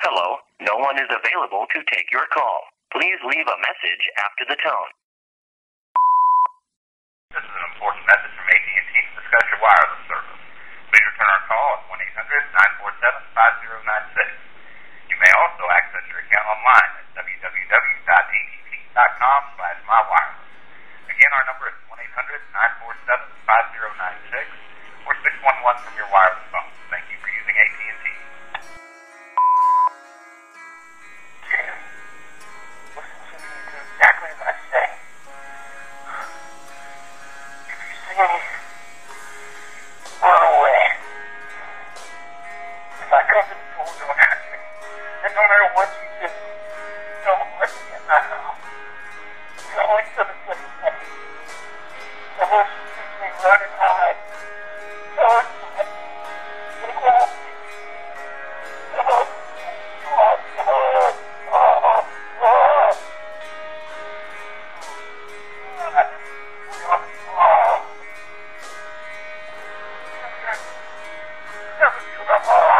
Hello, no one is available to take your call. Please leave a message after the tone. This is an important message from AT&T to discuss your wireless service. Please return our call at 1-800-947-5096. You may also access your account online at www.att.com/mywireless. Again, our number is 1-800-947-5096 or 611 from your wireless phone. Thank you for using AT&T. Listen to me and do exactly as I say. If you see me, run away. If I come to the door, don't ask me. And no matter what you do, don't let me in my house. It's only for the sake of me. The horse sees me run and hide. So it's like, it won't be. Oh,